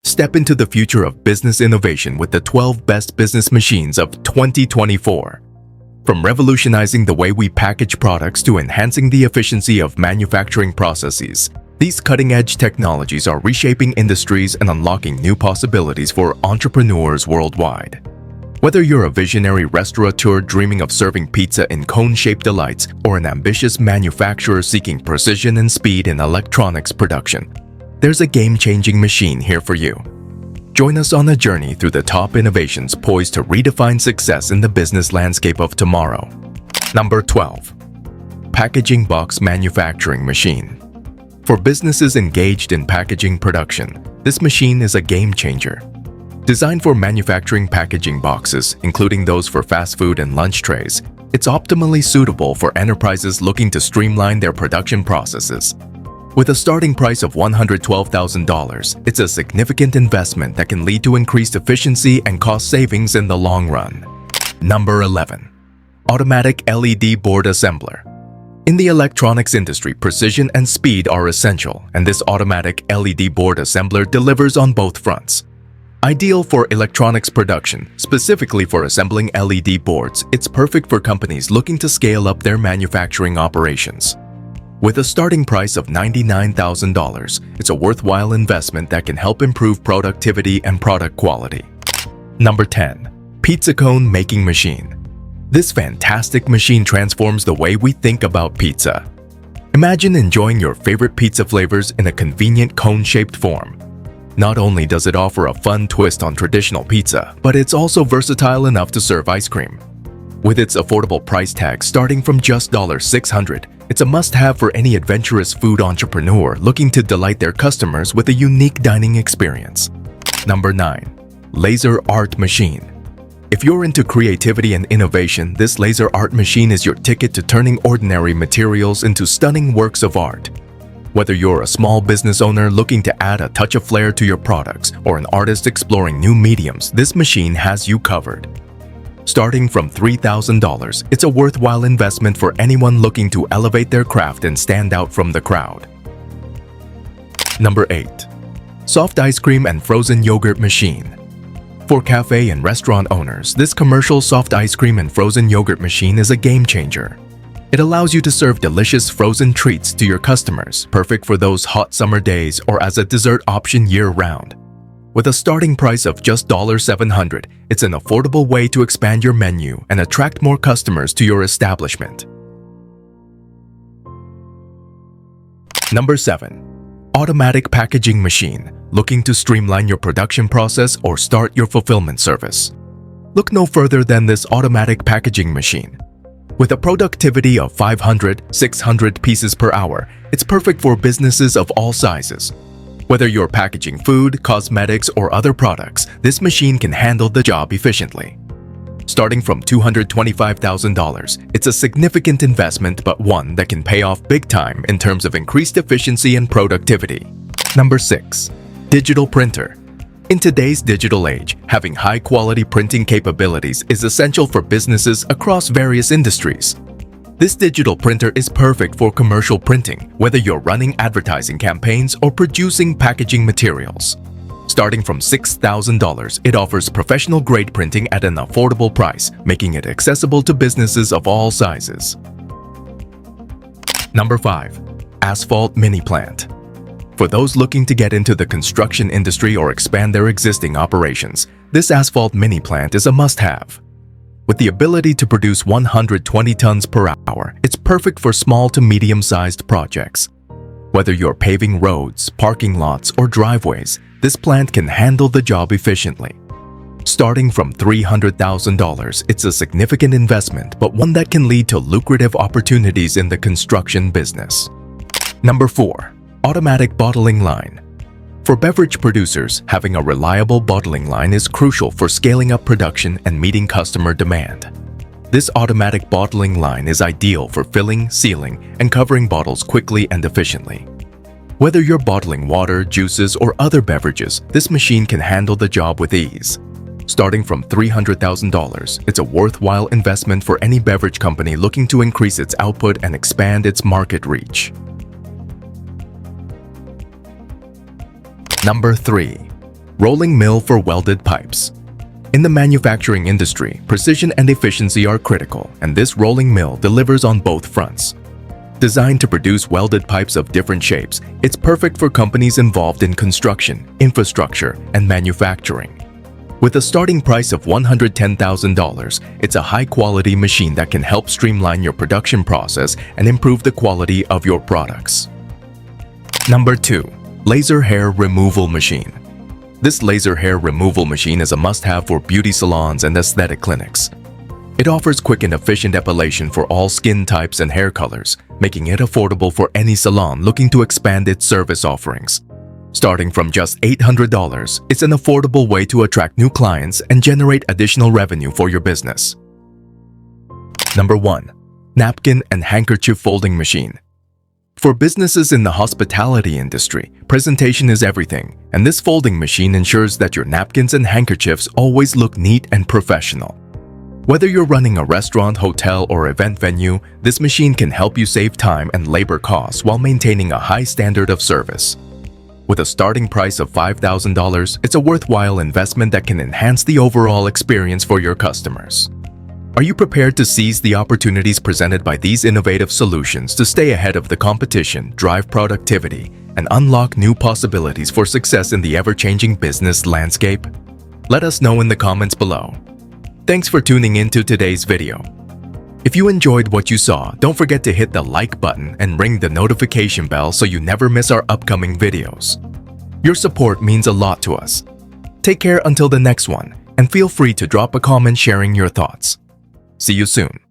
Step into the future of business innovation with the 12 best business machines of 2024. From revolutionizing the way we package products to enhancing the efficiency of manufacturing processes, these cutting-edge technologies are reshaping industries and unlocking new possibilities for entrepreneurs worldwide. Whether you're a visionary restaurateur dreaming of serving pizza in cone-shaped delights or an ambitious manufacturer seeking precision and speed in electronics production, there's a game-changing machine here for you. Join us on a journey through the top innovations poised to redefine success in the business landscape of tomorrow. Number 12. Packaging Box Manufacturing Machine. For businesses engaged in packaging production, this machine is a game-changer. Designed for manufacturing packaging boxes, including those for fast food and lunch trays, it's optimally suitable for enterprises looking to streamline their production processes. With a starting price of $112,000, it's a significant investment that can lead to increased efficiency and cost savings in the long run. Number 11. Automatic LED Board Assembler. In the electronics industry, precision and speed are essential, and this automatic LED board assembler delivers on both fronts. Ideal for electronics production, specifically for assembling LED boards, it's perfect for companies looking to scale up their manufacturing operations. With a starting price of $99,000, it's a worthwhile investment that can help improve productivity and product quality. Number 10. Pizza Cone Making Machine. This fantastic machine transforms the way we think about pizza. Imagine enjoying your favorite pizza flavors in a convenient cone-shaped form. Not only does it offer a fun twist on traditional pizza, but it's also versatile enough to serve ice cream. With its affordable price tag starting from just $600, it's a must-have for any adventurous food entrepreneur looking to delight their customers with a unique dining experience. Number 9. Laser Art Machine. If you're into creativity and innovation, this laser art machine is your ticket to turning ordinary materials into stunning works of art. Whether you're a small business owner looking to add a touch of flair to your products or an artist exploring new mediums, this machine has you covered. Starting from $3,000, it's a worthwhile investment for anyone looking to elevate their craft and stand out from the crowd. Number 8. Soft Ice Cream and Frozen Yogurt Machine. For cafe and restaurant owners, this commercial soft ice cream and frozen yogurt machine is a game-changer. It allows you to serve delicious frozen treats to your customers, perfect for those hot summer days or as a dessert option year-round. With a starting price of just $700, it's an affordable way to expand your menu and attract more customers to your establishment. Number 7. Automatic Packaging Machine. Looking to streamline your production process or start your fulfillment service? Look no further than this automatic packaging machine. With a productivity of 500-600 pieces per hour, it's perfect for businesses of all sizes. Whether you're packaging food, cosmetics, or other products, this machine can handle the job efficiently. Starting from $225,000, it's a significant investment but one that can pay off big time in terms of increased efficiency and productivity. Number 6. Digital Printer. In today's digital age, having high-quality printing capabilities is essential for businesses across various industries. This digital printer is perfect for commercial printing, whether you're running advertising campaigns or producing packaging materials. Starting from $6,000, it offers professional-grade printing at an affordable price, making it accessible to businesses of all sizes. Number 5. Asphalt Mini Plant. For those looking to get into the construction industry or expand their existing operations, this asphalt mini plant is a must-have. With the ability to produce 120 tons per hour, it's perfect for small to medium-sized projects. Whether you're paving roads, parking lots, or driveways, this plant can handle the job efficiently. Starting from $300,000, it's a significant investment, but one that can lead to lucrative opportunities in the construction business. Number 4. Automatic Bottling Line. For beverage producers, having a reliable bottling line is crucial for scaling up production and meeting customer demand. This automatic bottling line is ideal for filling, sealing, and covering bottles quickly and efficiently. Whether you're bottling water, juices, or other beverages, this machine can handle the job with ease. Starting from $300,000, it's a worthwhile investment for any beverage company looking to increase its output and expand its market reach. Number 3. Rolling mill for welded pipes. In the manufacturing industry, precision and efficiency are critical, and this rolling mill delivers on both fronts. Designed to produce welded pipes of different shapes, it's perfect for companies involved in construction, infrastructure, and manufacturing. With a starting price of $110,000, it's a high-quality machine that can help streamline your production process and improve the quality of your products. Number 2. Laser Hair Removal Machine. This laser hair removal machine is a must-have for beauty salons and aesthetic clinics. It offers quick and efficient epilation for all skin types and hair colors, making it affordable for any salon looking to expand its service offerings. Starting from just $800, it's an affordable way to attract new clients and generate additional revenue for your business. Number 1. Napkin and Handkerchief Folding Machine. For businesses in the hospitality industry, presentation is everything, and this folding machine ensures that your napkins and handkerchiefs always look neat and professional. Whether you're running a restaurant, hotel, or event venue, this machine can help you save time and labor costs while maintaining a high standard of service. With a starting price of $5,000, it's a worthwhile investment that can enhance the overall experience for your customers. Are you prepared to seize the opportunities presented by these innovative solutions to stay ahead of the competition, drive productivity, and unlock new possibilities for success in the ever-changing business landscape? Let us know in the comments below. Thanks for tuning into today's video. If you enjoyed what you saw, don't forget to hit the like button and ring the notification bell so you never miss our upcoming videos. Your support means a lot to us. Take care until the next one, and feel free to drop a comment sharing your thoughts. See you soon.